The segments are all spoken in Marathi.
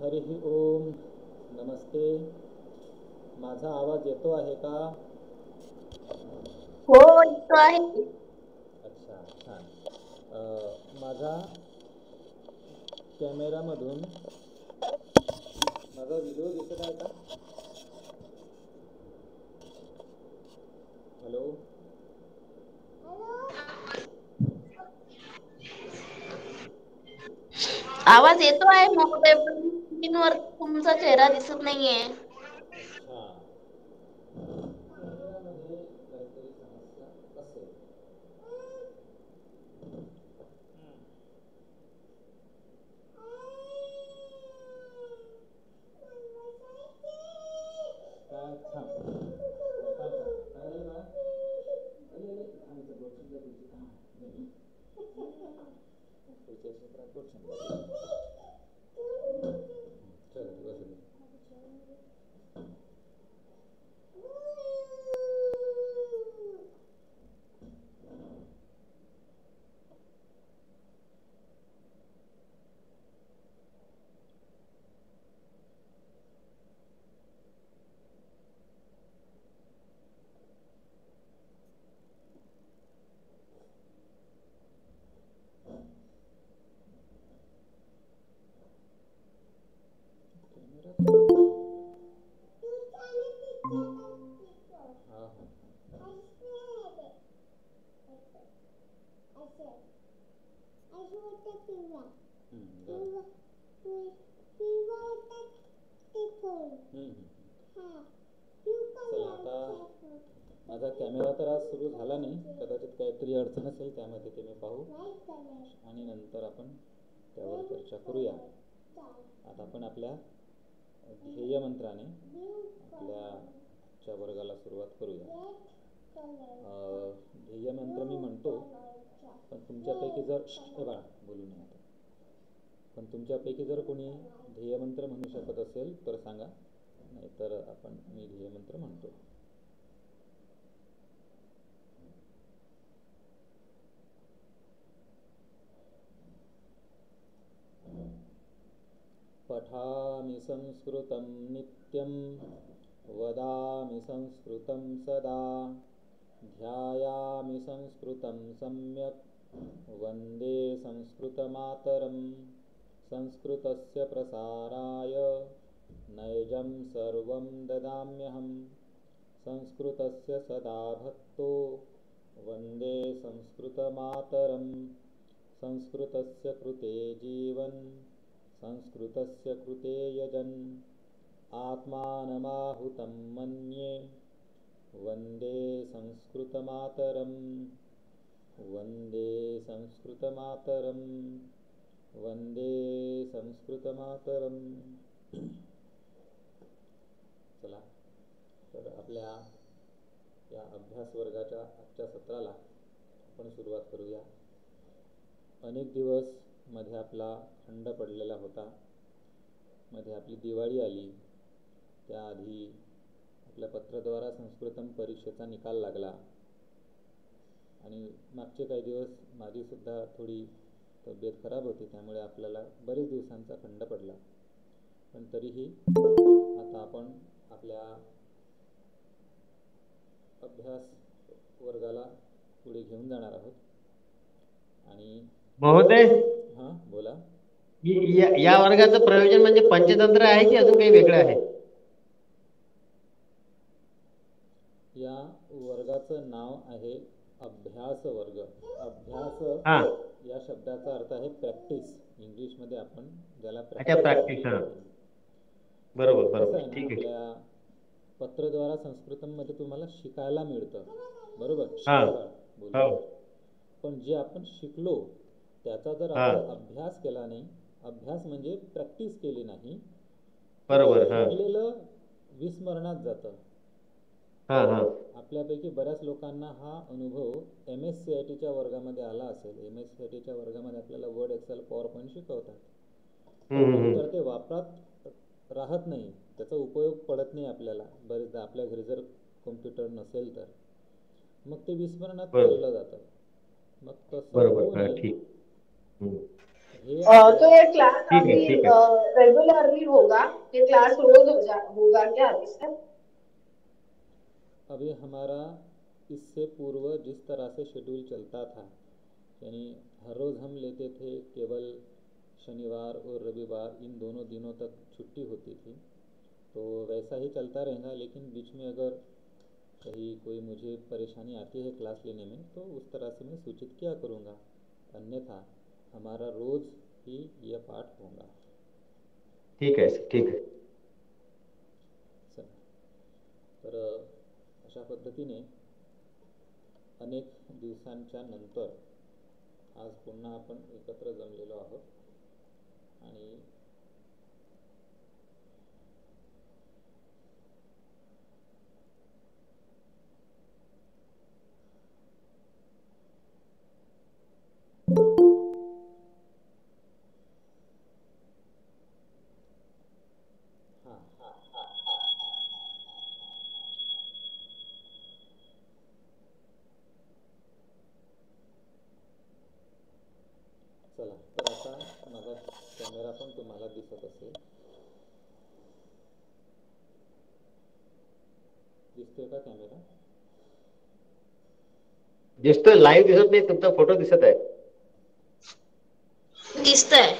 हरी ओम. नमस्ते. माझा आवाज येतो आहे का? हो, येतो आहे. अच्छा, छान. माझा कॅमेरामधून माझा व्हिडिओ दिसत आहे का? हॅलो. आवाज येतो आहे महोदय, पण स्क्रीनवर तुमचा चेहरा दिसत नाहीये. अच्छा. कॅमेरामध्ये काहीतरी समस्या असेल. काय थांब. काय झालं बा? अरे आमचं गोष्टीला तुझी पुढच्या क्षेत्रात गोष्ट चल बसू दे. हा हा. चला आता माझा कॅमेरा तर आज सुरू झाला नाही, कदाचित काहीतरी अडचण असेल त्यामध्ये ते मी पाहू आणि नंतर आपण त्यावर चर्चा करूया. आता आपण आपल्या ध्येय मंत्राने आपल्या वर्गाला सुरुवात करूया. ध्येय मंत्र मी म्हणतो, पण तुमच्यापैकी जर बाळा बोलू नये आता, पण तुमच्यापैकी जर कोणी ध्येय मंत्र म्हणू शकत असेल तर सांगा, नाहीतर आपण मी ध्येय मंत्र म्हणतो. पठामि संस्कृतं नित्यं वदामि संस्कृतं सदा ध्यायामि संस्कृतं सम्यक् वन्दे संस्कृतमातरं संस्कृतस्य प्रसाराय नैजं सर्वं ददाम्यहं संस्कृतस्य सदा भक्तो वन्दे संस्कृतमातरं संस्कृतस्य कृते जीवन् संस्कृतस्य कृते यजन् आत्मानमाहुतं मन्ये वन्दे संस्कृतमातरं वन्दे संस्कृतमातरं वन्दे संस्कृतमातरं. चला तर आपल्या या अभ्यास वर्गाच्या आजच्या सत्राला आपण सुरुवात करूया. अनेक दिवस मध्ये आपला खंड पडलेला होता. मध्ये आपली दिवाळी आली, त्याआधी आपल्या पत्रद्वारा संस्कृतम परीक्षेचा निकाल लागला आणि मागचे काही दिवस माझीसुद्धा थोडी तब्येत खराब होती, त्यामुळे आपल्याला बरेच दिवसांचा खंड पडला. पण तरीही आता आपण आपल्या अभ्यास वर्गाला पुढे घेऊन जाणार आहोत. आणि महोदय, हां बोला. या वर्गाचं प्रयोजन म्हणजे पंचतंत्र आहे की अजून काही वेगळं आहे? या वर्गाचं नाव आहे अभ्यास वर्ग. अभ्यास या शब्दाचा अर्थ आहे प्रॅक्टिस. इंग्लिशमध्ये आपण ज्याला प्रॅक्टिस. बरोबर बरोबर, ठीक आहे. आपल्या पत्रद्वारा संस्कृतमध्ये तुम्हाला शिकायला मिळतं, बरोबर? पण जे आपण शिकलो त्याचा जर आपण अभ्यास केला नाही, अभ्यास म्हणजे प्रॅक्टिस केली नाही, बरोबर, शिकलेलं विस्मरणात जातं. आपल्यापैकी बऱ्याच लोकांना हा अनुभव MSCITच्या वर्गामध्ये आला असेल. MSCITच्या वर्गामध्ये आपल्याला वर्ड, एक्सेल, पॉवर पॉईंट शिकवतात, तर ते वापरात राहत नाही, त्याचा उपयोग पडत नाही आपल्याला. बरेचदा आपल्या घरी जर कॉम्प्युटर नसेल तर मग ते विस्मरणात चाललं जातं. मग तसं होऊ नये हे तो ये क्लास ठीक है, अभी ठीक है। रेगुलरली होगा, ये क्लास रोज होगा क्या अभी से? अभी हमारा इससे पूर्व जिस तरह से शेड्यूल चलता था, यानी हर रोज़ हम लेते थे, केवल शनिवार और रविवार इन दोनों दिनों तक छुट्टी होती थी, तो वैसा ही चलता रहेगा। लेकिन बीच में अगर कहीं कोई मुझे परेशानी आती है क्लास लेने में, तो उस तरह से मैं सूचित किया करूँगा, अन्यथा हमारा रोज़ ही यह पाठ होगा। ठीक आहे सर, ठीक आहे. चला, तर अशा पद्धतीने अनेक दिवसांच्या नंतर आज पुन्हा आपण एकत्र जमलेलो आहोत आणि चला, तर आता माझा कॅमेरा पण तुम्हाला दिसत असेल. दिसतोय का कॅमेरा? दिसतोय, लाईव्ह दिसत नाही, तुमचा फोटो दिसत आहे. दिसतंय.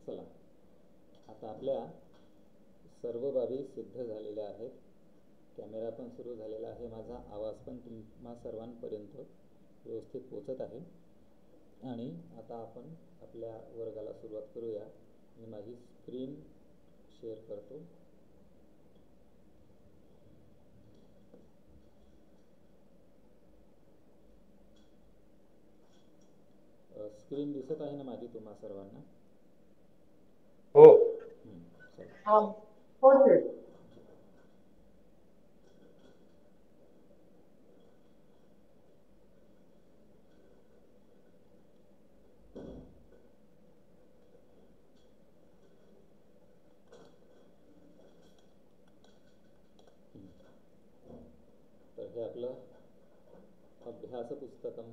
चला, आता आपल्या सर्व बाबी सिद्ध झालेल्या आहेत. कॅमेरा पण सुरू झालेला आहे, माझा आवाज पण तुम्हा सर्वांपर्यंत व्यवस्थित पोचत आहे. आणि आता आपण आपल्या वर्गाला सुरुवात करूया. मी माझी स्क्रीन शेअर करतो. स्क्रीन दिसत आहे ना माझी तुम्हा सर्वांना? हो. चला. हो सर. तर हे आपलं अभ्यास पुस्तकम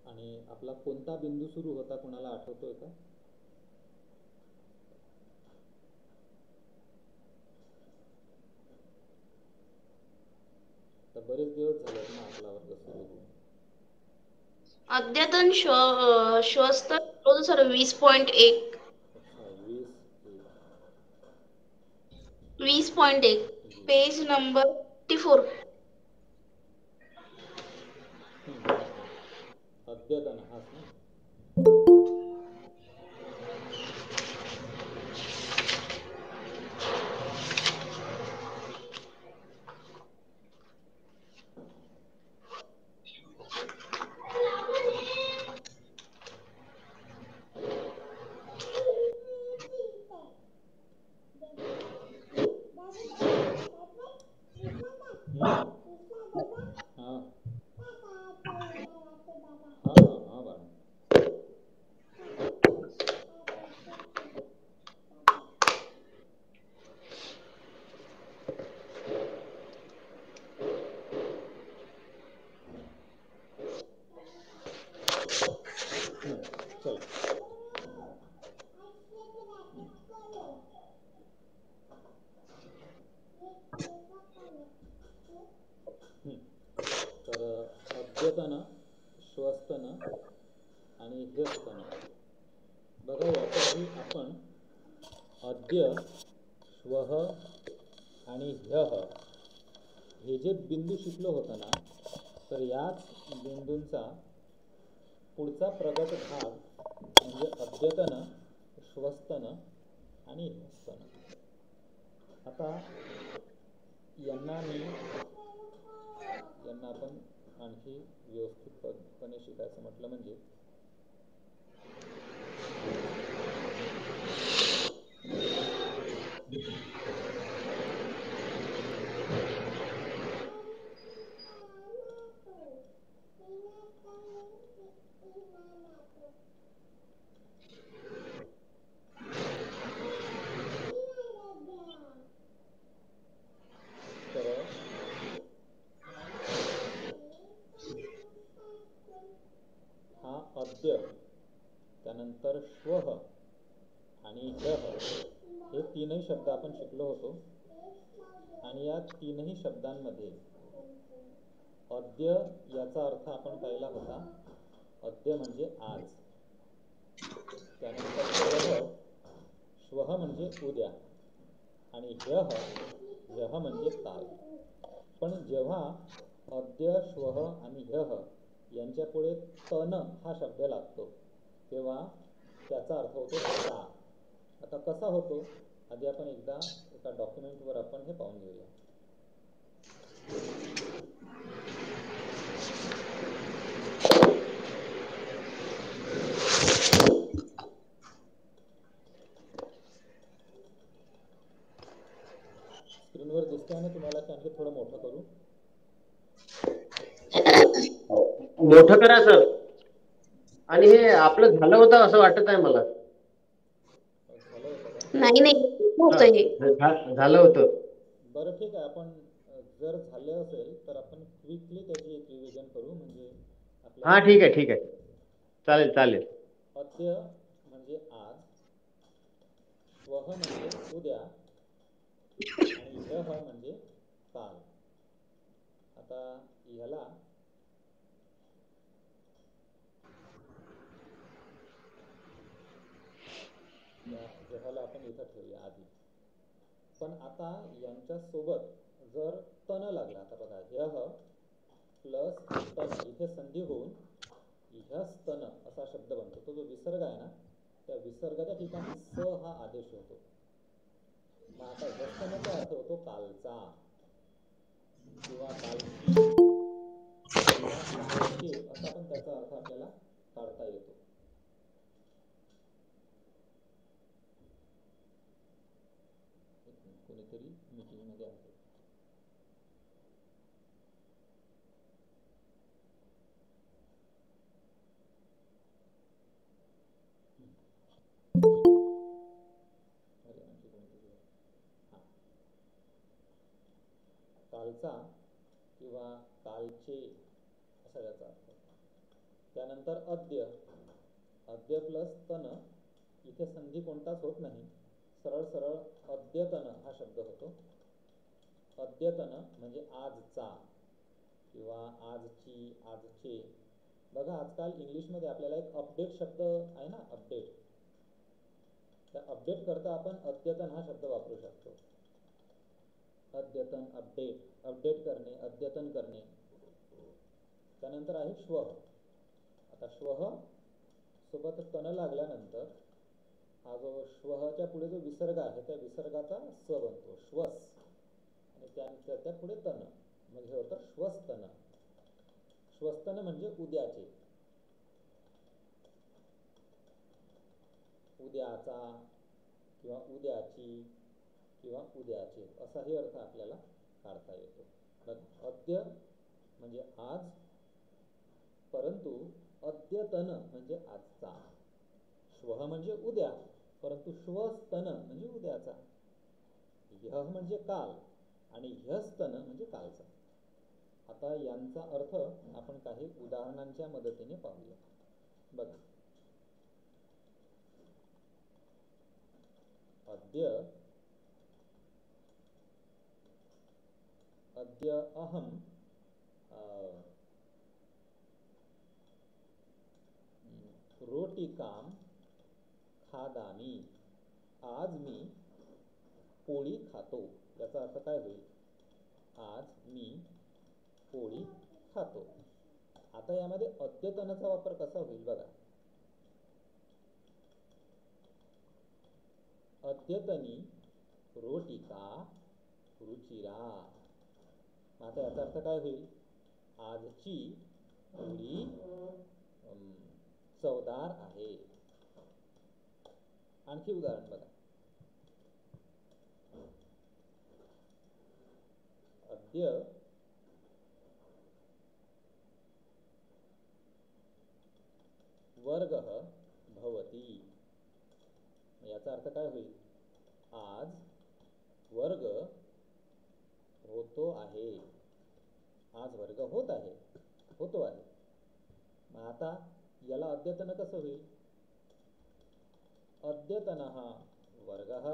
आणि आपला कोणता बिंदू सुरू होता, कोणाला आठवतोय का? तर बरेच दिवस झालेत ना आपला वर्ग सुरू होऊन. अद्यतन श्वस्त रोज सर 20.1. अच्छा, 20.1 पेज नंबर 54. अद्यतन हाच ना? हां हां बाळा. चला, तर अद्यतन, श्वस्तन आणि ह्यस्तन. बघा, याच्याआधी आपण अद्य, श्वः आणि ह्यः हे जे बिंदू शिकलो होतो ना, तर याच बिंदूंचा पुढचा प्रगत भाग म्हणजे अद्यतन, श्वस्तन आणि ह्यस्तन. आता यांना मी आपण आणखी व्यवस्थितपणे शिकायचं म्हटलं म्हणजे हा अद्य, त्यानंतर श्वः आणि ह्यः हे तीनही शब्द आपण शिकलो होतो. आणि या तीनही शब्दांमध्ये अद्य याचा अर्थ आपण पाहिला होता. अद्य म्हणजे आज. त्यानंतर श्वः म्हणजे उद्या आणि ह्यः म्हणजे काल. पण जेव्हा अद्य, श्वः आणि ह्यः यांच्या पुढे तन हा शब्द लागतो तेव्हा त्याचा अर्थ होतो चा. आता कसा होतो आधी आपण एकदा एका डॉक्युमेंटवर आपण हे पाहून घेऊया. स्क्रीनवर दिसतंय ना तुम्हाला की आणखी थोडं मोठं करू? मोठं करा सर. आणि हे आपलं झालं होतं असं वाटत आहे मला. झालं होतं का? नाही होतं हे. झालं होतं. बरं ठीक आहे. आपण जर झालं असेल तर आपण क्विकली त्याची एक रिव्हिजन करू म्हणजे हा ठीक आहे ठीक आहे. चालेल चालेल. अद्य म्हणजे आज, श्वः म्हणजे उद्या आणि ह्यः म्हणजे काल. आता ह्याला ह्याला आपण इथं ठेवूया आधी. पण आता यांच्या सोबत जर तन लागला, आता बघा ह्यः प्लस तन इथे संधी होऊन ह्यस्तन असा शब्द बनतो. तो जो विसर्ग आहे ना त्या विसर्गाच्या ठिकाणी स हा आदेश होतो. मग आता ह्यस्तनचा अर्थ होतो कालचा किंवा कालची किंवा कालचे असा पण त्याचा अर्थ आपल्याला काढता येतो. कोणीतरी मीटिंग मध्ये आहे. कालचा किंवा कालचे असा याचा अर्थ. त्यानंतर अद्य, अद्य प्लस तन इथे संधी कोणताच होत नाही. सरळ सरळ अद्यतन हा शब्द होतो. अद्यतन म्हणजे आजचा किंवा आजची, आजचे. बघा आजकाल इंग्लिशमध्ये आपल्याला एक अपडेट शब्द आहे ना, अपडेट. त्या अपडेट करता आपण अद्यतन हा शब्द वापरू शकतो. अद्यतन, अपडेट, अपडेट करणे, अद्यतन करणे. त्यानंतर आहे श्वः. आता श्वः सोबत तन लागल्यानंतर हा जो श्वःच्या पुढे जो विसर्ग आहे त्या विसर्गाचा स बनतो, श्वस. आणि त्यानंतर त्या पुढे तन म्हणजे होतं श्वस्तन. श्वस्तन म्हणजे उद्याचे, उद्याचा किंवा उद्याची किंवा उद्याचे असाही अर्थ आपल्याला काढता येतो. अद्य म्हणजे आज, परंतु अद्यतन म्हणजे आजचा. श्वः म्हणजे उद्या, परंतु श्वस्तन म्हणजे उद्याचा. ह्यः म्हणजे काल आणि ह्यस्तन म्हणजे कालचा. आता यांचा अर्थ आपण काही उदाहरणांच्या मदतीने पाहूया. बघा, अद्य, अद्य अहम रोटिकाम खादामी. आज मी पोळी खातो. याचा अर्थ काय होईल? आज मी पोळी खातो. आता यामध्ये अद्यतनाचा वापर कसा होईल बघा. अद्यतनी रोटिका रुचिरा. आता याचा अर्थ काय होईल? आजची पोळी चवदार आहे. आणखी उदाहरण बघा. अद्य वर्गः भवति. याचा अर्थ काय होईल? आज वर्ग होतो आहे. आज वर्ग होत आहे, होतो आहे. मग आता याला अद्यतन कसं होईल? अद्यतनः वर्गः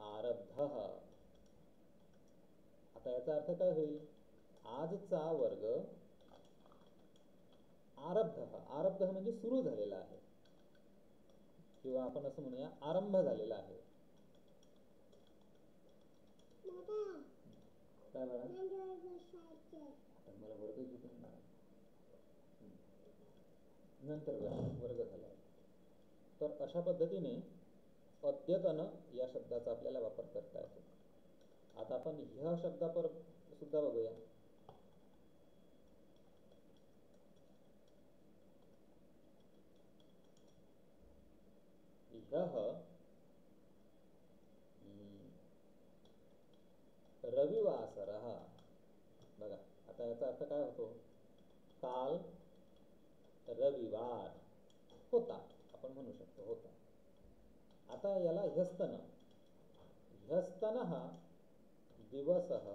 आरब्धः. आता याचा अर्थ काय होईल? आजचा वर्ग आरब्धः. आरब्धः म्हणजे सुरू झालेला आहे, किंवा आपण असं म्हणूया आरंभ झालेला आहे. काय बघा, मला वर्ग घेऊन नंतर वर्ग झाला. तर अशा पद्धतीने अद्यतन या शब्दाचा आपल्याला वापर करता येतो. आता आपण ह्या शब्दापर सुद्धा बघूया. ह्यः रविवासरः. बघा, आता याचा अर्थ काय होतो? काल रविवार होता, आपण म्हणू शकतो होता. आता याला ह्यस्तन. ह्यस्तनः दिवसः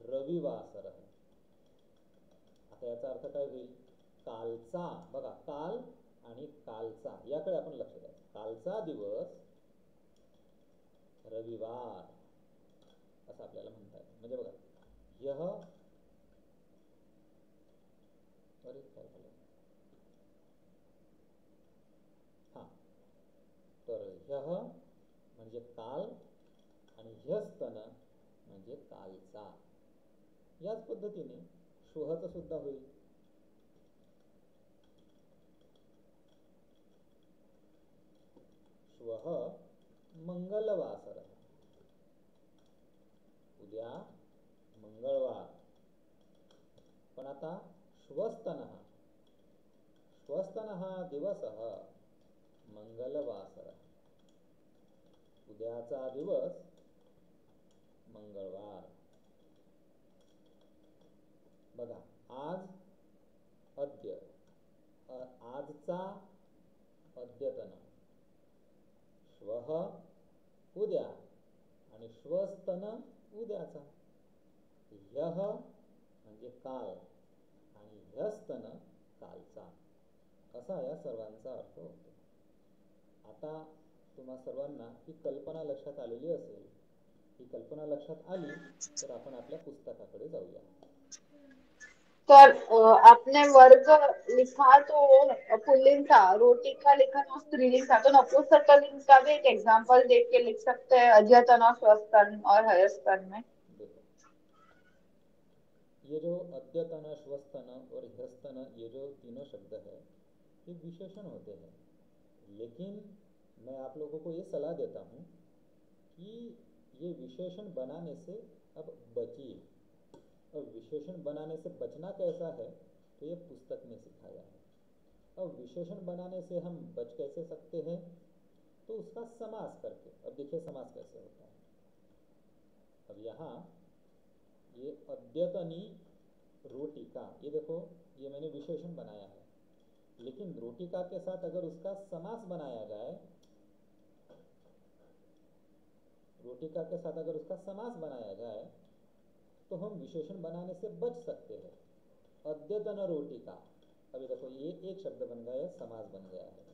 रविवासरः. आता याचा अर्थ काय होईल? कालचा. बघा, काल आणि कालचा याकडे आपण लक्ष द्या. कालचा दिवस रविवार असं आपल्याला म्हणता येईल. म्हणजे बघा, ह्यः काय झालं? हा, तर ह्यः म्हणजे काल आणि ह्यस्तन म्हणजे कालचा. याच पद्धतीने श्वःचं सुद्धा होईल. श्वः मंगलवासरः. उद्या मंगळवार. पण आता श्वस्तनः. श्वस्तनः दिवसः मंगलवासरः. उद्याचा दिवस मंगळवार. बघा, आज अद्य, आजचा अद्यतन, श्वः उद्या आणि श्वस्तन उद्याचा. ह्यः म्हणजे काल आणि ह्यस्तन कालचा. असा या सर्वांचा अर्थ होतो. आता तुम्हा सर्वांना ही कल्पना लक्षात आलेली असेल. ही कल्पना लक्षात आली तर आपण आपल्या पुस्तकाकडे जाऊया. तर आपने वर्ग लिखा तो पुल्लिंग था, रोटी का लिखा तो स्त्रीलिंग था. तो नपुंसकलिंग का भी एक एग्जांपल देख के लिख सकते हैं अद्यतन और श्वस्तन और हयस्तन में. देखो, ये जो अद्यतन, श्वस्तन और ह्यस्तन, ये जो तीनों शब्द है, ये विशेषण होते हैं. लेकिन मैं आप लोगों को ये सलाह देता हूँ कि ये विशेषण बनाने से अब बचिए. अब विशेषण बनाने से बचना कैसा है, तो ये पुस्तक में सिखाया है. अब विशेषण बनाने से हम बच कैसे सकते हैं, तो उसका समास करके. अब देखिए समास कैसे होता है. अब यहाँ ये अद्यतनी रोटिका, ये देखो, ये मैंने विशेषण बनाया है. लेकिन रोटिका के साथ अगर उसका समास बनाया जाए, रोटिका के साथ अगर उसका समास बनाया जाए तो हम विशेषण बनाने से बच सकते हैं. अद्यतन रोटिका. अभी देखो, ये एक शब्द बन गया है, समास बन गया है.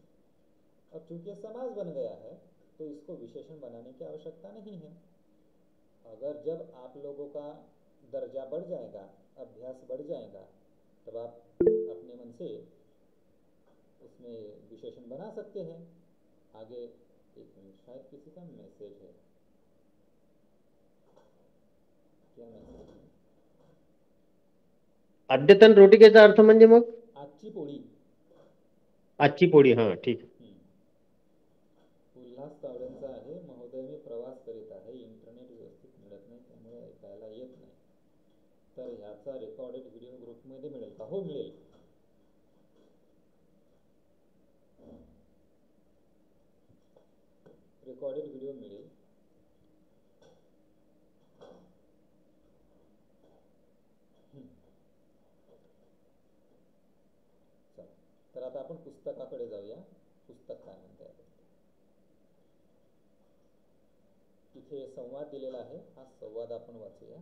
अब चूंकि समास बन गया है तो इसको विशेषण बनाने की आवश्यकता नहीं है. अगर जब आप लोगों का दर्जा बढ़ जाएगा, अभ्यास बढ़ जाएगा, तब आप अपने मन से उसमें विशेषण बना सकते हैं. आगे एक मिनट, शायद किसी का मैसेज है. क्या मैसेज है? अद्यतन रोटिकेचा अर्थ म्हणजे मग आजची पोळी. आजची पोळी. हा, ठीक. उल्हास तावडेंचा आहे. महोदय, मी प्रवास करीत आहे, इंटरनेट व्यवस्थित मिळत नाही, त्यामुळे ऐकायला येत नाही. तर ह्याचा रेकॉर्डेड व्हिडिओ ग्रुपमध्ये मिळेल का? हो, मिळेल. रेकॉर्डेड व्हिडिओ मिळेल. तर आता आपण पुस्तकाकडे जाऊया. पुस्तक काय म्हणते आपण. इथे संवाद दिलेला आहे, हा संवाद आपण वाचूया.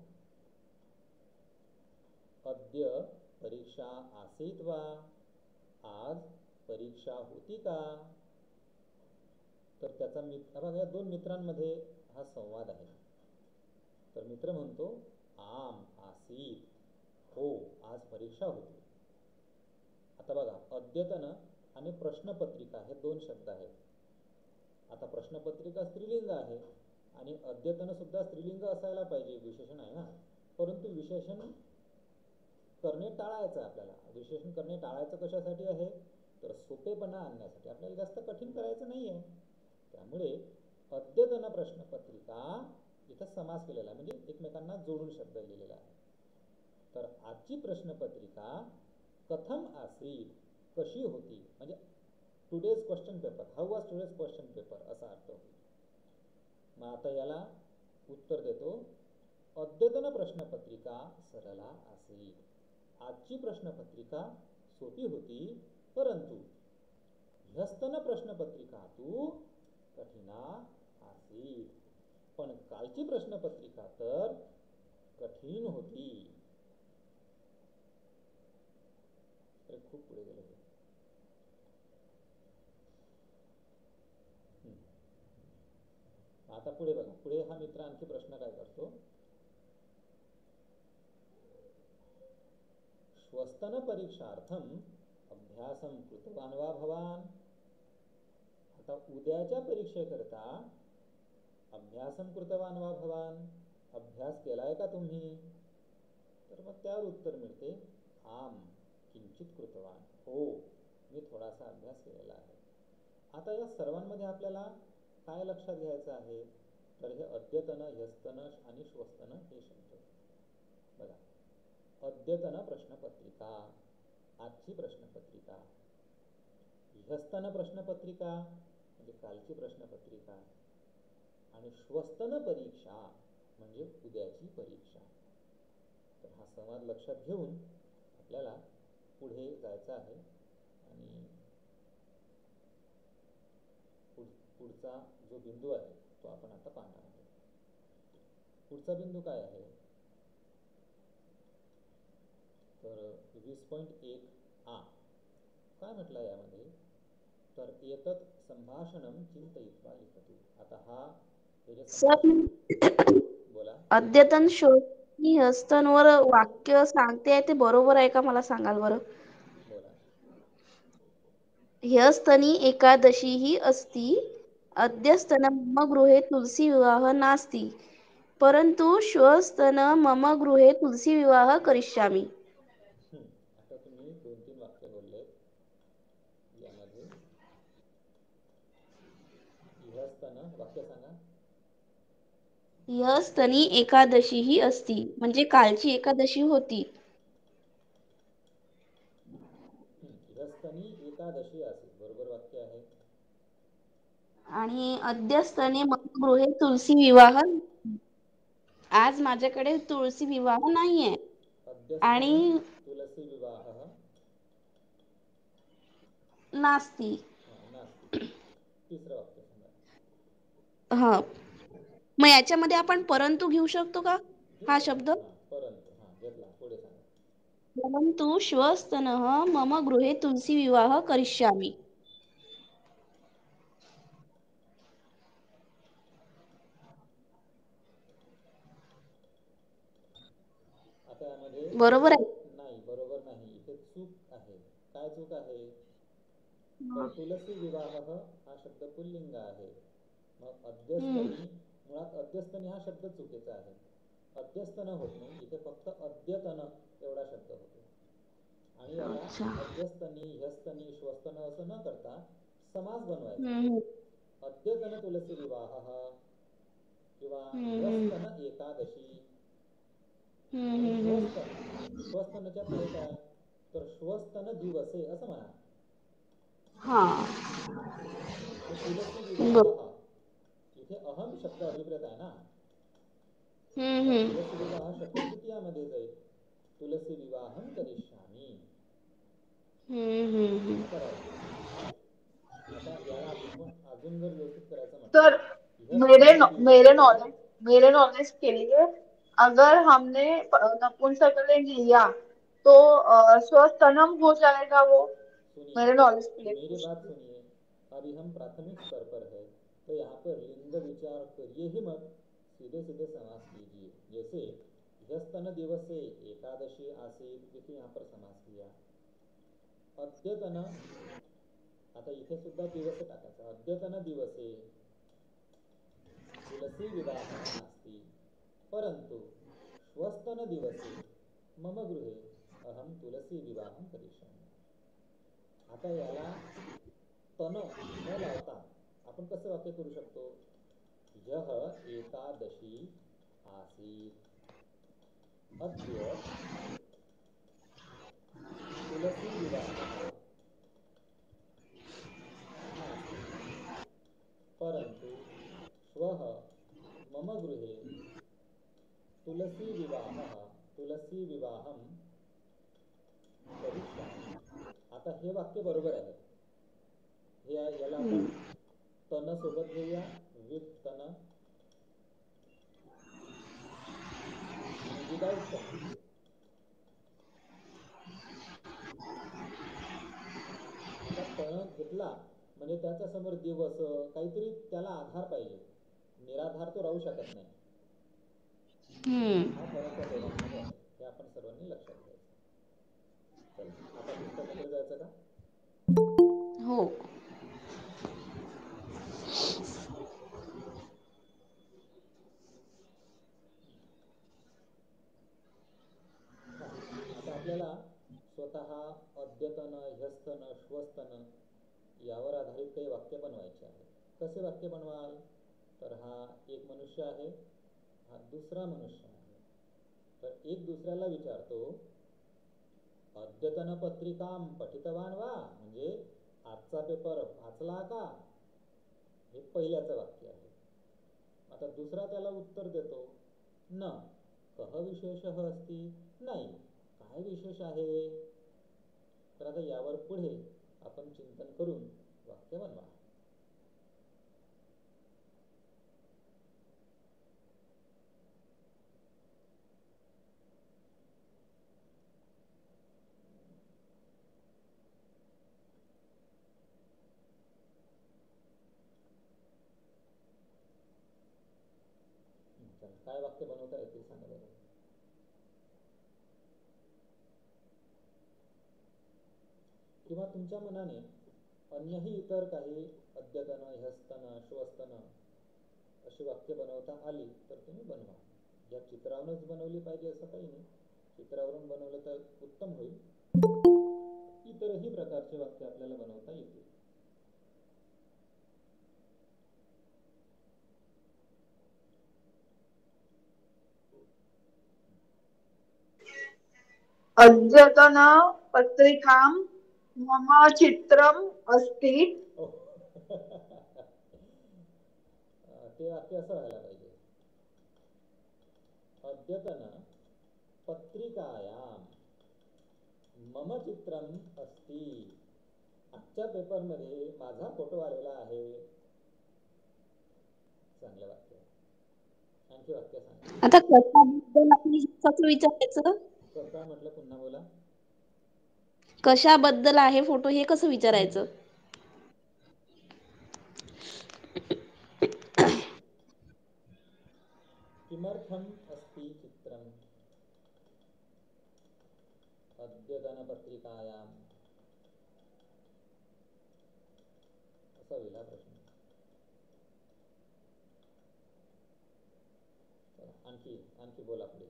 अद्य परीक्षा आसीत वा? आज परीक्षा होती का? तर त्याचा बघा, या दोन मित्रांमध्ये हा संवाद आहे. तर मित्र म्हणतो आम, आसीत, हो, आज परीक्षा होती. आता बघा, अद्यतन आणि प्रश्नपत्रिका हे दोन शब्द आहेत. आता प्रश्नपत्रिका स्त्रीलिंग आहे आणि अद्यतन सुद्धा स्त्रीलिंग असायला पाहिजे, विशेषण आहे ना. परंतु विशेषण करणे टाळायचं आहे आपल्याला. विशेषण करणे टाळायचं कशासाठी आहे? तर सोपेपणा आणण्यासाठी. आपल्याला जास्त कठीण करायचं नाही आहे. त्यामुळे अद्यतन प्रश्नपत्रिका इथं समास केलेला आहे, म्हणजे एकमेकांना जोडून शब्द लिहिलेला आहे. तर आजची प्रश्नपत्रिका कथम आसीत, कशी होती, म्हणजे today's question paper, how was today's question paper असा अर्थ होईल. मग आता याला उत्तर देतो, अद्यतन प्रश्नपत्रिका सरला आसीत. आजची प्रश्नपत्रिका सोपी होती, परंतु ह्यस्तन प्रश्नपत्रिका तू कठीणा आसीत. पण कालची प्रश्नपत्रिका तर कठीण होती. खूप पुढे गेले. आता पुढे बघा, पुढे हा मित्र आणखी प्रश्न काय करतो. श्वस्तन परीक्षार्थम अभ्यासम कृतवान वा भवान? आता उद्याच्या परीक्षेकरता अभ्यासम कृतवान वा भवान, अभ्यास केलाय का तुम्ही? तर मग त्यावर उत्तर मिळते आम किंचित कृतवान, हो, मी थोडासा अभ्यास केलेला आहे. आता या सर्वांमध्ये आपल्याला काय लक्षात घ्यायचं आहे? तर हे अद्यतन, ह्यस्तन आणि श्वस्तन हे शब्द बघा. अद्यतन प्रश्नपत्रिका, आजची प्रश्नपत्रिका. ह्यस्तन प्रश्नपत्रिका म्हणजे कालची प्रश्नपत्रिका. आणि श्वस्तन परीक्षा म्हणजे उद्याची परीक्षा. तर हा संवाद लक्षात घेऊन आपल्याला पुढे जायचं आहे आणि पुढचा जो बिंदू आहे तो आपण आता पाहणार आहोत. पुढचा बिंदू काय आहे? तर 20.1 काय म्हटलं यामध्ये? तर एतत् संभाषणं चिंतयित्वा लिखतु. आता हा बोला. अद्यतन शोधणी हस्तनवर वाक्य सांगते ते बरोबर आहे का, मला सांगाल बरं? बोला. ह्यस्तनी एकादशी ही अस्ति, अद्यस्तन मम गृहे तुलसी विवाह नास्ति, परंतु श्वस्तन मम गृहे तुलसी विवाह करिष्यामि. आता तुम्ही 2-3 वाक्य बोलले. यामध्ये ह्यस्तन वाक्य सांगा. ह्यस्तनी एकादशी ही अस्ति म्हणजे कालची एकादशी होती. ह्यस्तनी एकादशी असेल, बरोबर वाक्य आहे. आणि अद्यस्तने मम गृहे तुलसी विवाह, आज माझ्याकडे तुळशी विवाह नाहीये. आणि तुलसी विवाह नास्ती. तिसरं वाक्य सांगा. हा, मग याच्यामध्ये आपण परंतु घेऊ शकतो का हा शब्द? परंतु घेतला. पुढे सांगा. परंतु श्वस्तनः मम गृहे तुलसी विवाह करिष्यामि. आता यामध्ये बरोबर आहे? नाही, बरोबर नाही. इथे चूक आहे. काय चूक आहे? तर तुलसी विवाह हा शब्द पुल्लिंग आहे. मग अद्यस्तनी, मुळात अद्यस्तनी हा शब्द चुकीचा आहे. अद्यस्तन होत नाही, इथे फक्त अद्यतन एवढा शब्द होतो. आणि याला अद्यस्तनी, ह्यस्तनी, श्वस्तन असं न करता समास बनवायचा. अद्यतन तुलसी विवाह किंवा ह्यस्तन एकादशी एकादशी. आणि हम्म. श्वस्तनच्या पुढे काय, तर श्वस्तन दिवसे असं म्हणा. हा. आणि तुलसी बर. विवाह, इथे अहम शब्द अभिप्रेत आहे ना, तर हम्म. तुलसी विवाह शब्द तृतीयामध्ये जाईल. तुलसी विवाहम करिष्यामी. आता बघा, आता याला आपण अजून जर व्यवस्थित करायचं सर म्हटलं, मेरे ह्यस्तन मेरे दिवसे. नॉलेज मेरे नॉलेज के लिए अगर हमने नपुंसकलिंग लिया तो स्वस्तनम हो जाएगा वो। सुनिए, मेरे नॉलेज के लिए मेरी पूछ बात रही हूँ। सुनिए। अभी हम प्राथमिक स्तर पर है, तो यहाँ पर लिंग विचार करिए ही मत, सीधे सीधे समास कीजिए। जैसे ह्यस्तन दिवसे एकादशी आसीत, देखिए यहाँ पर समास किया। अद्यतन, आता इथे सुद्धा दिवस टाकायचा, अद्यतन दिवसे तुलसी विवाहः नास्ति, परंतु श्वस्तन दिवसे मम गृहे अहम तुलसी विवाहं करिष्यामि। आता याला तन न लावता आपण कसं वाक्य करू शकतो, यह एकादशी आसीत, अद्य तुलसी विवाहः नास्ति, परंतु श्वः मम गृहे तुलसी विवाहं करिष्यामि। आता हे वाक्य बरोबर आहे, याला आपण तन सोबत घेऊया, विथ तन आणि विदाउट तन. आता तन घेतला म्हणजे त्याच्या समोर दिवस काहीतरी त्याला आधार पाहिजे, निराधार तो राहू शकत नाही. हा फरक त्या दोघांमध्ये आहे, हे आपण सर्वांनी लक्षात घ्यायचं. चला आता पुस्तकाकडे जायचं का? हो. हा, आता आपल्याला स्वतः अद्यतन, ह्यस्तन, श्वस्तन यावर आधारित काही वाक्य बनवायचे आहे. कसे वाक्य बनवाल, तर हा एक मनुष्य आहे, हा दुसरा मनुष्य आहे. तर एक दुसऱ्याला विचारतो, अद्यतन पत्रिकां पठितवान वा, म्हणजे आजचा पेपर वाचला का, हे पहिल्याचं वाक्य आहे. आता दुसरा त्याला उत्तर देतो, न कह विशेषः अस्ति, नाही काय विशेष आहे. तर आता यावर पुढे आपण चिंतन करून वाक्य बनवा. काय वाक्य बनवता येतील सांगा बरं. किंवा तुमच्या मनाने अन्यही इतर काही अद्यतन, ह्यस्तन, श्वस्तन अशी वाक्य बनवता आली तर तुम्ही बनवा. या चित्रावरूनच बनवली पाहिजे असं काही नाही, चित्रावरून बनवलं तर उत्तम होईल. इतरही प्रकारचे वाक्य आपल्याला बनवता येतील. अद्यतन पत्रिकां मम चित्रम अस्ति। ते वाक्य असं व्हायला पाहिजे, अद्यतन पत्रिकायां मम चित्रम अस्ति, आजच्या पेपरमध्ये माझा फोटो आलेला आहे. चांगलं वाक्य. आणखी वाक्य सांगा. आता कशाबद्दल आपण कसं विचारायचं, काय म्हटलं, पुन्हा बोला. कशाबद्दल आहे फोटो हे कसं विचारायचं. किमर्थम अस्ति चित्रम अद्यतन पत्रिकायाम, असा होईल हा प्रश्न. आणखी बोला पुढे.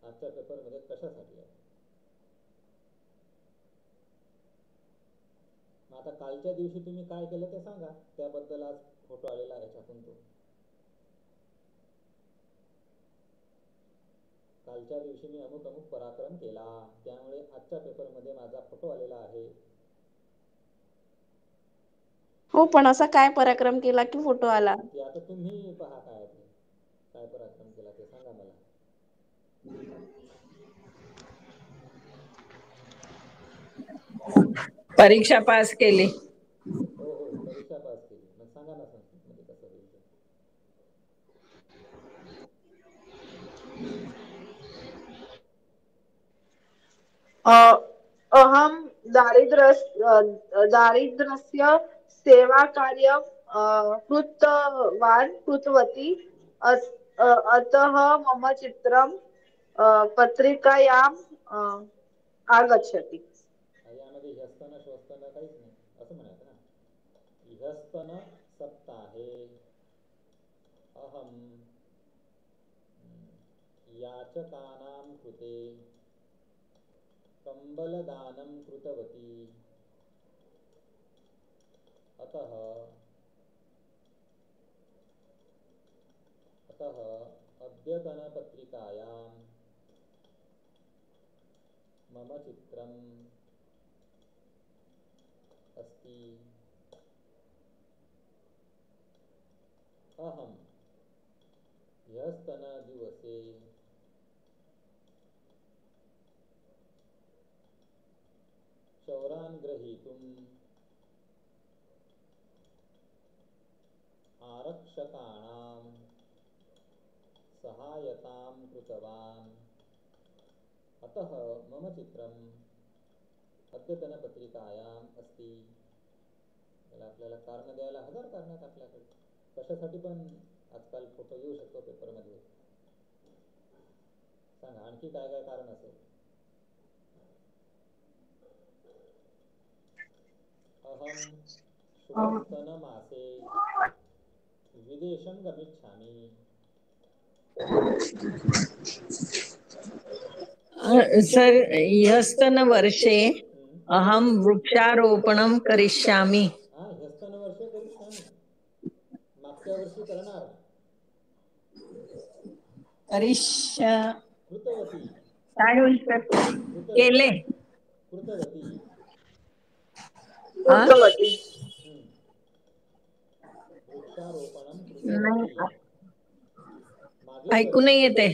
आजच्या पेपरमध्ये कशासाठी आहे. आता कालच्या दिवशी तुम्ही काय केलं ते सांगा, त्याबद्दल आज फोटो आलेला आहे याच्यातून तो. कालच्या दिवशी मी अमुक अमुक पराक्रम केला, त्यामुळे आजच्या पेपरमध्ये माझा फोटो आलेला आहे. हो, पण असा काय पराक्रम केला की फोटो आला? ते आता तुम्ही पहा काय पराक्रम केला ते सांगा मला. परीक्षा पास केली. हो हो, परीक्षा पास केली. मग सांगा ना संस्कृतमध्ये कसं होईल ते. अहम दारिद्र्यस्य सेवाकार्यं कृतवती अतः मम चित्रं पत्रिकायाम् आगच्छति. यामध्ये ह्यस्तन श्वस्तन काहीच नाही असं म्हणायचं ना. ह्यस्तन सप्ताहे अहम याचकानां कृते कंबलदानं कृतवती अतः अद्यतनपत्रिकायां मम चित्रम् अस्ति. अहं ह्यस्तनदिवसे चौरान् ग्रहीतुम् आरक्षकाणां सहायतां कृतवान्. अतः मम चित्रम् अद्यतनपत्रिकायाम् अस्ति. आपल्याला कारण द्यायला हजार कारण आहेत आपल्याकडे. कशासाठी पण आजकाल फोटो येऊ शकतो पेपरमध्ये. सांगा आणखी काय काय कारण असेल. अहम श्वस्तनमासे विदेशं गमिष्यामि. सर, ह्यस्तन वर्षे अहम वृक्षारोपणं करिष्यामि. ह्यस्तन वर्षे करिष्यामि, मागच्या वर्षी करणार. कृतवती काय बोलतात? केले. कृतवती. वृक्षारोपणं कृतवती. ऐकू नाही येते.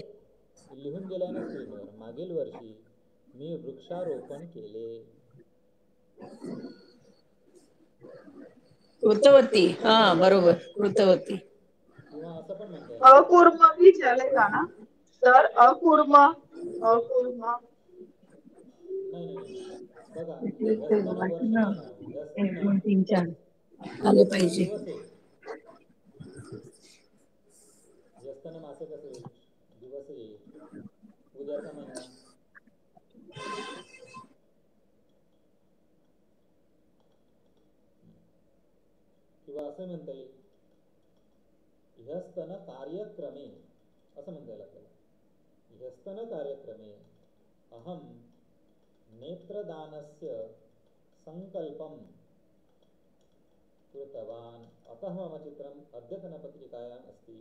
लिहून गेलाय ना स्क्रीनवर. मागील वर्षी मी वृक्षारोपण केले. कृतवती. हा बरोबर, कृतवती. किंवा असं पण म्हणता येईल अकूर्म भी चलेगा ना सर? अकूर्म नाही बघा, ह्यस्तन वर्ष नाही ना, ह्यस्तन 1 2 3 4 आले पाहिजे. दिवस आहे. ह्यस्तन मासे कसं येईल? दिवस येईल. उद्याचा महिना. किंवा असं म्हणता येईल ह्यस्तन कार्यक्रमे, असं म्हणता येईल आपल्याला. ह्यस्तन कार्यक्रमे अहम नेत्रदानस्य संकल्पं कृतवान्. अतः मम चित्रम् अद्यतनपत्रिकायाम् अस्ति.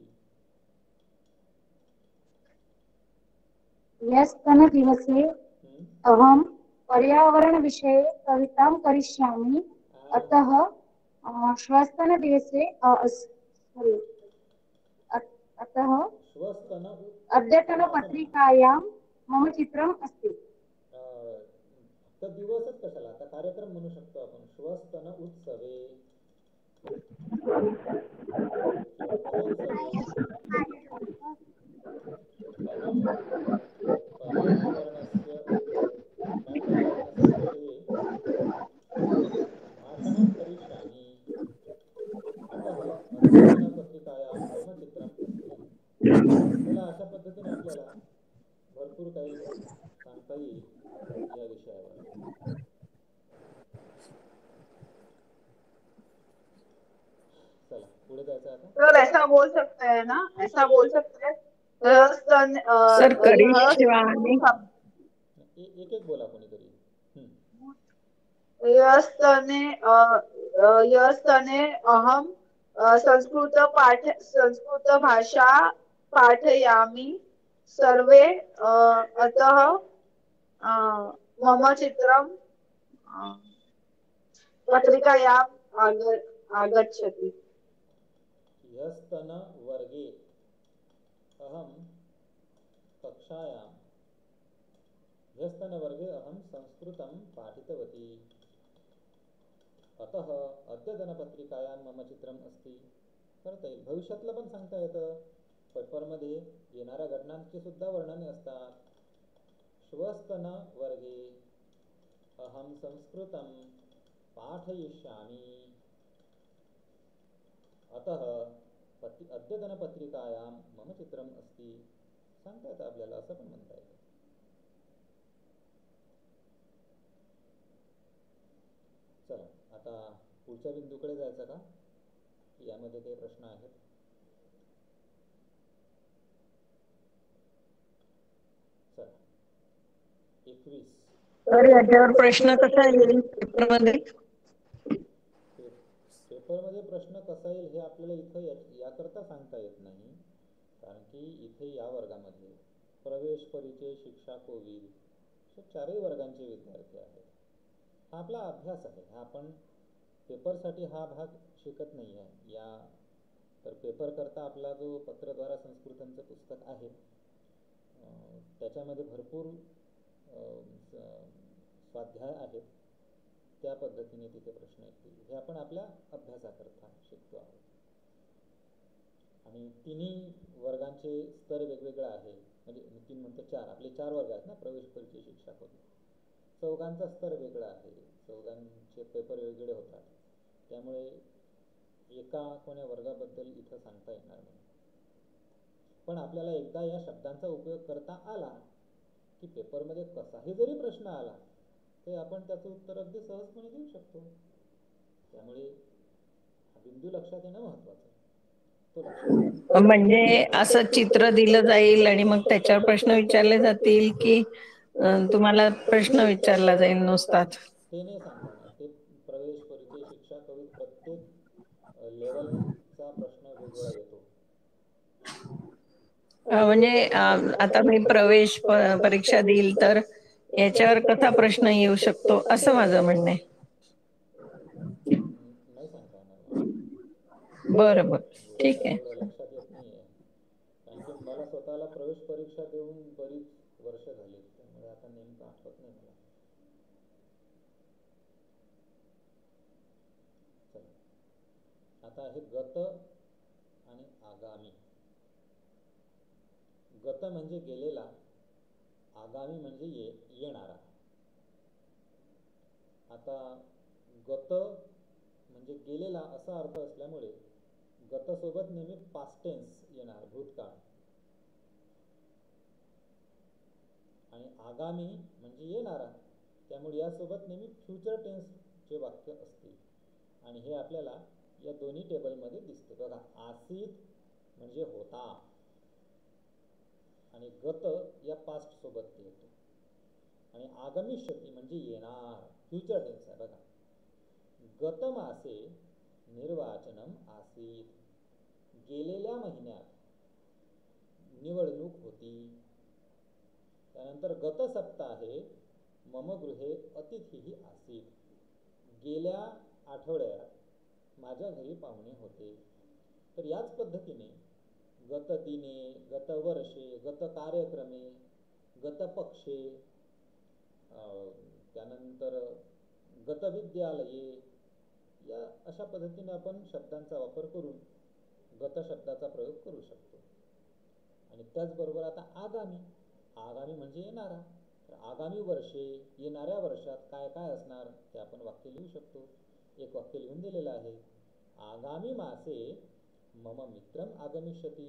ह्यस्तनदिवसे अहं पर्यावरणविषये कवितां करिष्यामि. अतः श्वस्तनदिवसे श्वस्तन अद्यतनपत्रिकायां मम चित्रम् अस्ति. तर दिवसच कशाला, आता कार्यक्रम म्हणू शकतो आपण. श्वस्तन उत्सवे किंवा महोत्सवे अहम पर्यावरणस्य विषये भाषणं करिष्यामि. अतः अद्यतनपत्रिकायां मम चित्रम् अस्ति. चला, अशा पद्धतीने आपल्याला भरपूर काही सांगता येईल या विषयावर. चला पुढे जायचं आता. सर ऐसा बोल सकते हैं ना, ऐसा बोल सकते हैं. सर करिष्यामि. एक एक बोला कोणीतरी. यस्तने अहम संस्कृत भाषा पाठयामि. सर्वे अतः मम चित्रं पत्रिकायाम् आगच्छति। ह्यस्तन वर्गे अहं कक्षायां ह्यस्तनवर्गे अहं संस्कृतं पाठितवती। अतः अद्यतनपत्रिकायां मम चित्रम् अस्ति. करता येईल. भविष्यातलं पण सांगता येतं. पेपरमध्ये येणाऱ्या घटनांची सुद्धा वर्णने असतात. श्वस्तनवर्गे अहं संस्कृतं पाठयिष्यामि. अतः अद्यतनपत्रिकायां मम चित्रम् अस्ति. सांगता येतं आपल्याला, असं पण म्हणता येतं. चला आता पुढच्या बिंदूकडे जायचं का? यामध्ये काही प्रश्न आहेत? चला 21. तर याच्यावर प्रश्न कसा येईल पेपरमध्ये? पेपरमध्ये प्रश्न कसा येईल हे आपल्याला इथं याकरता सांगता येत नाही, कारण की इथे या वर्गामध्ये प्रवेश, परिचय, शिक्षा, कोविद अशा चारही वर्गांचे विद्यार्थी आहेत. हा आपला अभ्यास आहे. हा आपण पेपरसाठी हा भाग शिकत नाही आहे. तर पेपर करता आपला जो पत्रद्वारा संस्कृतचं पुस्तक आहे त्याच्यामध्ये भरपूर स्वाध्याय आहेत. त्या पद्धतीने तिथे प्रश्न येतील. हे आपण आपल्या अभ्यासाकरता शिकतो आहोत. आणि तिन्ही वर्गांचे स्तर वेगवेगळे आहे. म्हणजे 3 म्हणतो 4, आपले 4 वर्ग आहेत ना, प्रवेश, परिचय, शिक्षा, कोविद. चौघांचा स्तर वेगळा आहे. चौघांचे पेपर वेगळे होतात. त्यामुळे एका कोण्या वर्गाबद्दल इथं सांगता येणार नाही. पण आपल्याला एकदा या शब्दांचा उपयोग करता आला की पेपरमध्ये कसाही जरी प्रश्न आला तर आपण त्याचं उत्तर अगदी सहजपणे देऊ शकतो. त्यामुळे हा बिंदू लक्षात येणं महत्वाचं आहे. तो लक्षात म्हणजे असं चित्र दिलं जाईल आणि मग त्याच्यावर प्रश्न विचारले जातील की तुम्हाला प्रश्न विचारला जाईल नुसताच? ते नाही सांगता येणार. ते प्रवेश, परिचय, शिक्षा, कोविद प्रत्येक लेवलचा प्रश्न वेगवेगळा येतो. म्हणजे आता मी प्रवेश परीक्षा देईल तर याच्यावर कसा प्रश्न येऊ शकतो असं माझं म्हणणं आहे. नाही सांगता येणार मला. बरं बरं, ठीक आहे. एवढं लक्षात येत नाहीये, कारण की मला स्वतःला प्रवेश परीक्षा देऊन बरीच वर्ष झाली. त्यामुळे आता नेमकं आठवत नाही मला. चला आता आहे गत आणि आगामी. गत म्हणजे गेलेला, आगामी म्हणजे येणारा. आता गत म्हणजे गेलेला असा अर्थ असल्यामुळे गतसोबत नेहमी पास्ट टेन्स येणार, भूतकाळ. आणि आगामी म्हणजे येणारा, त्यामुळे यासोबत नेहमी फ्युचर टेन्सचे वाक्य असतील. आणि हे आपल्याला या दोन्ही टेबलमध्ये दिसते बघा. आसीत म्हणजे होता आणि गत या पास्ट सोबत येतो. आणि आगमिष्यति म्हणजे येणार, फ्युचर टेन्स आहे बघा. गतमासे निर्वाचनम आसीत. गेलेल्या महिन्यात निवडणूक होती. त्यानंतर गत सप्ताहे मम गृहे अतिथी आसीत. गेल्या आठवड्यात माझ्या घरी पाहुणे होते. तर याच पद्धतीने गत दिने, गत वर्षे, गत कार्यक्रमे, गत पक्षे, त्यानंतर गत विद्यालये, या अशा पद्धतीने आपण शब्दांचा वापर करून गत शब्दाचा प्रयोग करू शकतो. आणि त्याचबरोबर आता आगामी. आगामी म्हणजे येणारा. तर आगामी वर्षे, येणाऱ्या वर्षात काय काय असणार ते आपण वाक्य लिहू शकतो. एक वाक्य लिहून दिलेलं आहे. आगामी मासे मम मित्रम आगमिष्यति.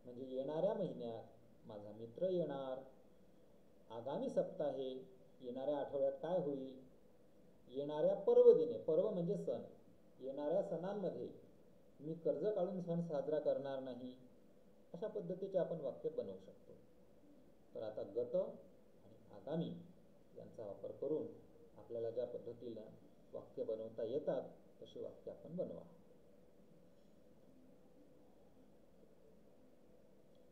म्हणजे येणाऱ्या महिन्यात माझा मित्र येणार. आगामी सप्ताहे, येणाऱ्या आठवड्यात काय होईल. येणाऱ्या पर्वदिने, पर्व म्हणजे सण, येणाऱ्या सणांमध्ये मी कर्ज काढून सण साजरा करणार नाही. अशा पद्धतीचे आपण वाक्य बनवू शकतो. तर आता गत आणि आगामी यांचा वापर करून आपल्याला ज्या पद्धतीने वाक्य बनवता येतात तशी वाक्य आपण बनवा.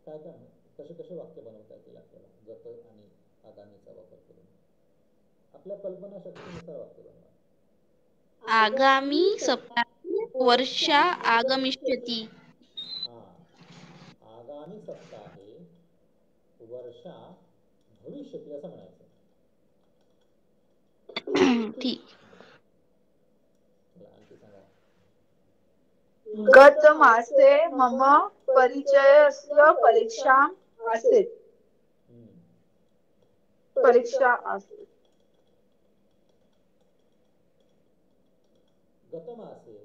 काय काय कसे कसे वाक्य बनवता येतील आपल्याला गत आणि आगामीचा वापर करून. आपल्या कल्पनाशक्तीनुसार वाक्य बनवा. आगामी सप्ताहे वर्षा आगमिष्यति. हा, आगामी सप्ताहे वर्षा भविष्यति असं म्हणायचं. ठीक. चला आणखी सांगा. गत मासे मम परिचयस्य परीक्षा आसीत्. परीक्षा आसीत्. गतमासे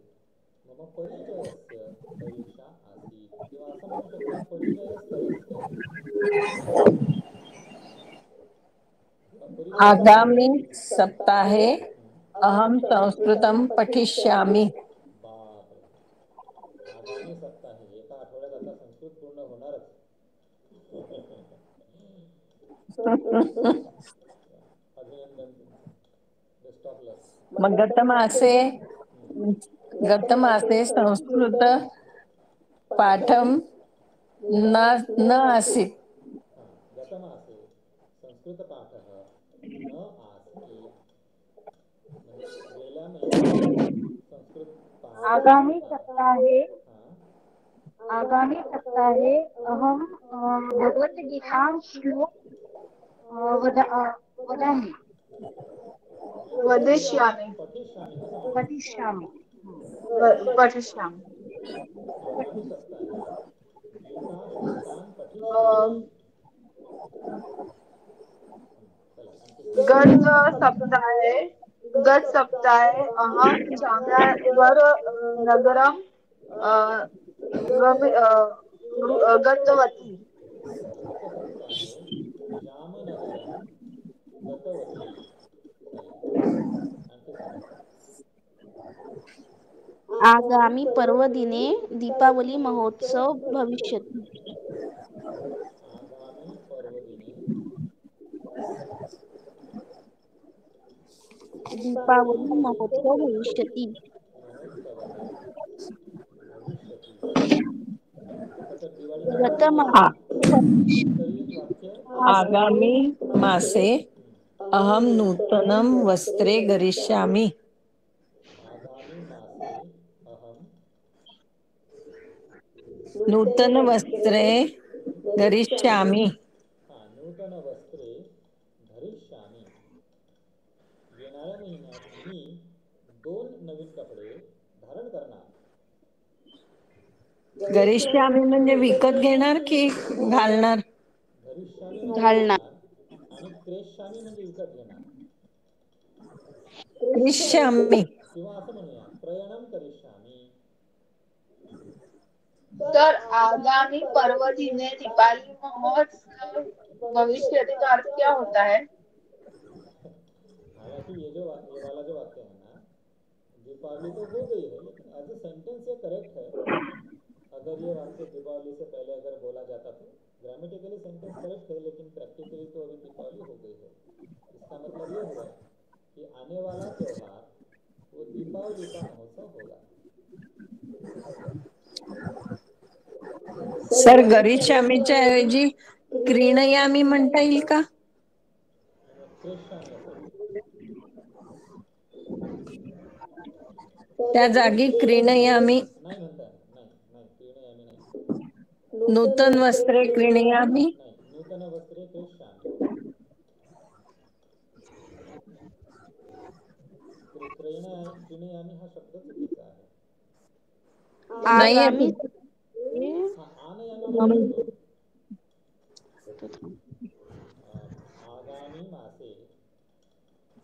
मम परिचयस्य परीक्षा आसीत् किंवा असं म्हणू शकता परिचयस्थलस्य. आगामी सप्ताहे अहम संस्कृतं पठिष्यामि. बापरे, आगामी सप्ताहे, एका आठवड्यात आता संस्कृत पूर्ण होणारच. अभिनंदन तुमचं. बेस्ट ऑफ लक. मग गतमासे संस्कृत पाठम न न आसीत्. गतमासे संस्कृतपाठः न आसीत्. म्हणजे गेल्या महिन्यात संस्कृत पाठ. आगामी सप्ताहे अहम भगवद्गीतां श्लोक वदामि. वदिष्यामि. पठिष्यामि असं म्हणायचं. पठिष्यामि. पठिष्यामि. आगामी सप्ताहे गीताश्लोकान् पठिष्यामि. गत सप्ताहे अहम जामनगर नगरम गतवती. गत सप्ताहे जामनगरं गतवती. आणखी सांगा. आगामी पर्वदिने दीपावली महोत्सव भविष्यति. आगामी पर्वदिने दीपावली महोत्सव भविष्यति. महोत्सवः भविष्यति. आता तर दिवाळी जवळ आली गतमासे आहे. तरी एक वाक्य. आगामी मासे अहम नूतनं वस्त्रे धरिष्यामि. आगामी मासे अहम नूतन वस्त्रे धरिष्यामि. नूतन वस्त्रे धरिष्यामि. येणाऱ्या महिन्यात मी 2 नवीन कपडे धारण करणार. धरिष्यामि म्हणजे विकत घेणार की घालणार? धरिष्यामि म्हणजे घालणार. आणि क्रेष्यामि म्हणजे विकत घेणार. क्रेष्यामि किंवा असं म्हणूया प्रयाणम करिष्यामि. तर आगामी पर्वदिने दीपावली महोत्सव भविष्यति का अर्थ क्या होता है? हालांकि ये वाला जो वाक्य है ना, दीपावली तो हो गई है, लेकिन एज ए सेंटेंस ये करेक्ट है. अगर ये वाक्य दीपावली से पहले अगर बोला जाता तो ग्रामेटिकली सेंटेंस करेक्ट है, लेकिन प्रैक्टिकली तो अभी दीपावली हो गई है. इसका मतलब ये हुआ कि आने वाला त्योहार वो दीपावली का महोत्सव होगा. सर गरीष्यामीच्या ऐवजी क्रीणयामी म्हणता येईल का? क्रेष्यामि असेल. त्या जागी क्रीणयामी. नाही म्हणता येणार. नाही क्रीणयामि नाही. नूतन वस्त्रे क्रीणयामि. नाही, नूतन वस्त्रे क्रेष्यामि. क्रीणयामि हा शब्द चुकीचा आहे. आगामी आनयामी म्हणतो. आगामी मासे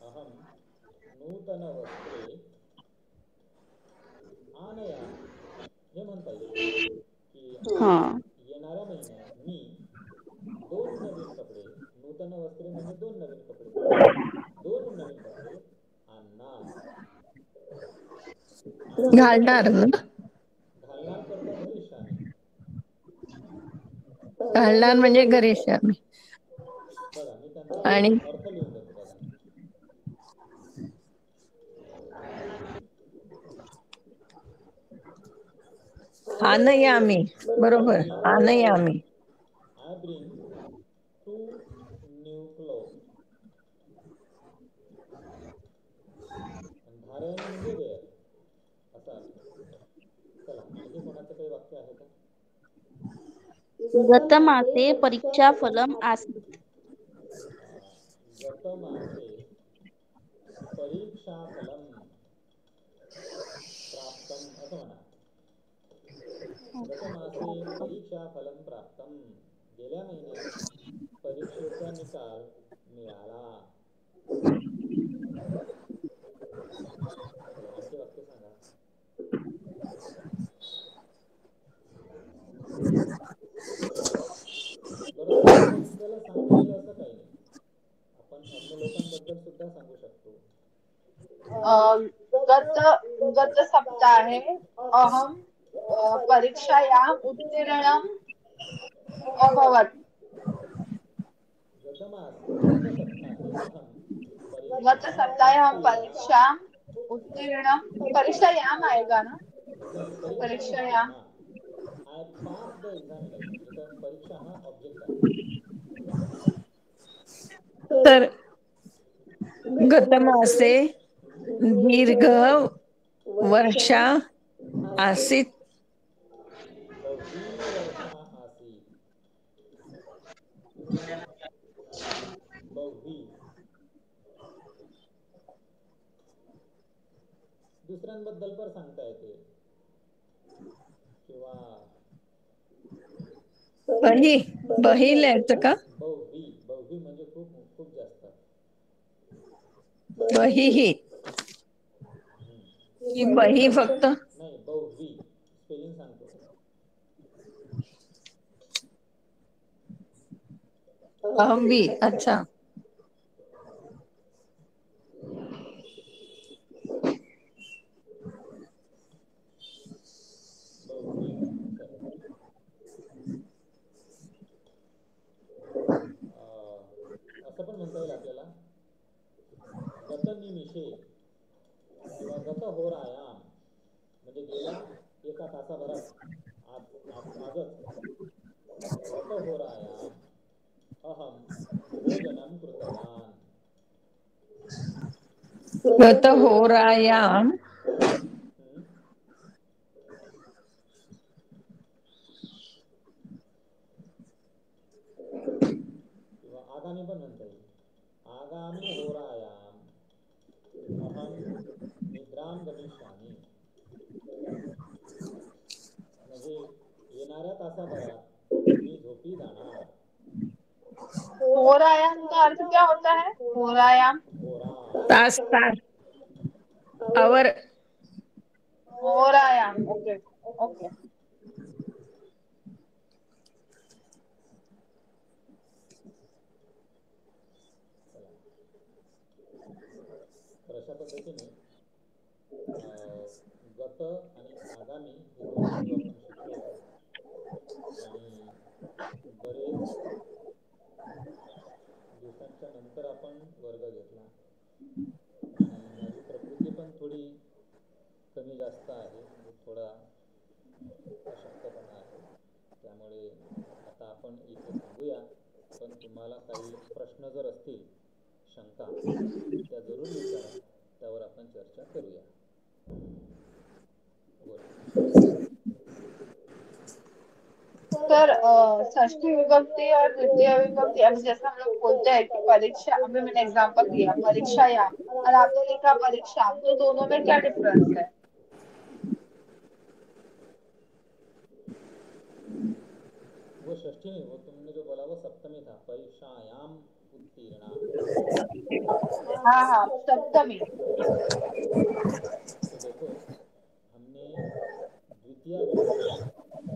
अहम नूतन वस्त्रे आनयामी हे म्हणता येईल की येणाऱ्या महिन्यात मी 2 नवीन कपडे, नूतन वस्त्रे म्हणजे 2 नवीन कपडे, 2 नवीन कपडे आणणार. घालणार ना? घालणार करता धरिष्यामि. घालणार म्हणजे गरीष्यामी. बघा मी त्यांचा आणि अर्थ लिहून देतो. बघा आनयामी. बरोबर, आनयामी. Bring 2 new cloth. धारण म्हणजे वेअर असा अर्थ. चला आणखी कोणाचं काही वाक्य आहे का? गतमासे परीक्षाफलम् आसीत्. गतमासे परीक्षाफलं प्राप्तम् असं म्हणा. गतमासे परीक्षाफलं प्राप्तम. गेल्या महिन्यात परीक्षेचा निकाल मिळाला. चला आणखी वाक्य सांगा. बरं, समोरच्याला सांगितलेलं असं काही नाही. आपण अन्य लोकांबद्दल सुद्धा सांगू शकतो. गत गत सप्ताहे अहम परीक्षायाम् उत्तीर्णम् अभवत्. गतसप्ताहे अहं गत सप्ताहे हम परीक्षायाम् परीक्षाम उत्तीर्णम. परीक्षायाम आएगा ना? नाही, परीक्षायाम. I pass the examination. इथं परीक्षा हा ऑब्जेक्ट आहे. तर गतमासे दीर्घ वर्षा आसीत्. बहवी वर्षा आसीत्. बहवी. दुसऱ्यांबद्दल पण सांगता येते किंवा बही बही लिहायचं का? बहवी. बहवी म्हणजे खूप खूप जास्त. बही ही की बही फक्त? नाही, बहवी स्पेलिंग सांगतो. बहवी. अच्छा. बहवी. चला. असं पण म्हणता येईल आपल्याला गत निमिषे किंवा गत होरायाम म्हणजे गेल्या एका तासाभरात. आजच गत होरायाम अहम भोजनम कृतवान. गत होरायाम किंवा आगामी पण म्हणता येईल. आगामी होरायाम अहम निद्राम गमिष्यामी. म्हणजे येणाऱ्या तासाभरात मी झोपी जाणार. होरायाम का अर्थ क्या होता है? होरायाम. होरा. तास तास आवर. होरायाम. Okay okay. तर अशा पद्धतीने गत आणि आगामी हे दोन बिंदू आपण शिकलो आणि बरेच दिवसांच्या नंतर आपण वर्ग घेतला आणि माझी प्रकृती पण थोडी कमी जास्त आहे. म्हणजे थोडा अशक्तपणा आहे. त्यामुळे आता आपण इथे थांबूया. पण तुम्हाला काही प्रश्न जर असतील, शंका, त्या जरूर विचारा. त्यावर आपण चर्चा करूया. सर षष्ठी विभक्ति और द्वितीय विभक्ति, अभी जैसे हम लोग बोलते हैं कि परीक्षा, अभी मैंने एग्जांपल दिया परीक्षायाम और आपने लिखा परीक्षा, तो दोनों में क्या डिफरेंस है? वो षष्ठी नहीं, वो तुमने जो बोला वो सप्तमी था. परीक्षायाम उत्तीर्णा. हाँ हाँ, सप्तमी. तो देखो, हमने द्वितीय विभक्ति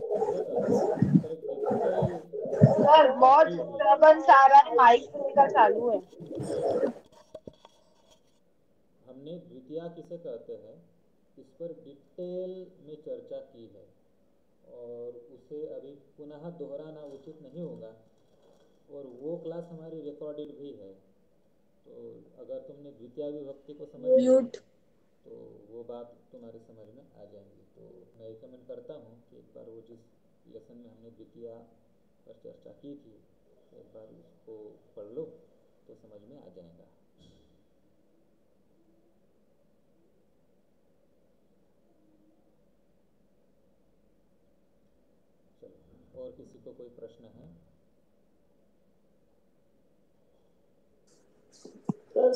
किसे कहते हैं इस पर एक डिटेल सर बहुत डिस्टर्बेंस आ रहा है, माइक का चालू है. हमने द्वितीया किसे कहते हैं इस पर डिटेल में चर्चा की है और उसे अभी पुनः दोहराना उचित नहीं होगा. और वो क्लास हमारी रिकॉर्डेड भी है. तो अगर तुमने द्वितीय विभक्ति को समझ लिया तो वो बात तुम्हारी समझ में आ जाएंगी. तो मैं रिकमेंड करता हूँ कि एक बार वो जिस लेसन में हमने द्वितीय पर चर्चा की थी, एक बार उसको पढ़ लो तो समझ में आ जाएगा। चलो, और किसी को कोई प्रश्न है?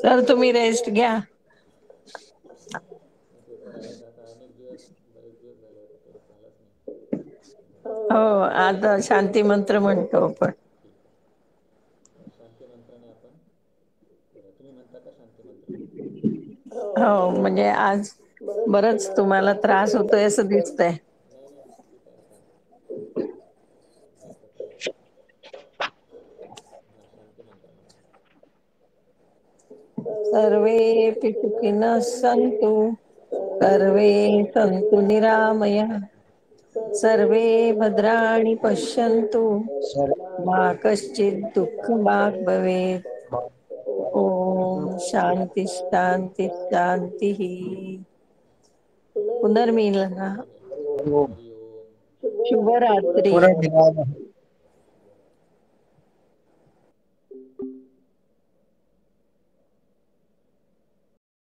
सर तुम्ही रेस्ट घ्या. पेपर आहेत आता, अनेक दिवस, बरेच दिवस झाले आता पेपर झालाच नाही. हो आता शांती मंत्र म्हणतो आपण. ठीक आहे, शांती मंत्राने आपण करूया. तुम्ही म्हणता का शांती मंत्र? हो म्हणजे आज बरंच तुम्हाला त्रास होतोय असं दिसतंय. नाही नाही, ठीक आहे आता, अभ्यासात आहे. हा, शांती मंत्र म्हणा. सर्वे सुखिनः सन्तु, सर्वे सन्तु निरामयः, सर्वे भद्राणि पश्यन्तु, मा कश्चित् दुःखभाग् भवेत्. ओम शांती शांती शांती. पुनर्मिलना. हरि ओम. शुभरात्री. पुनर्मिलनामः.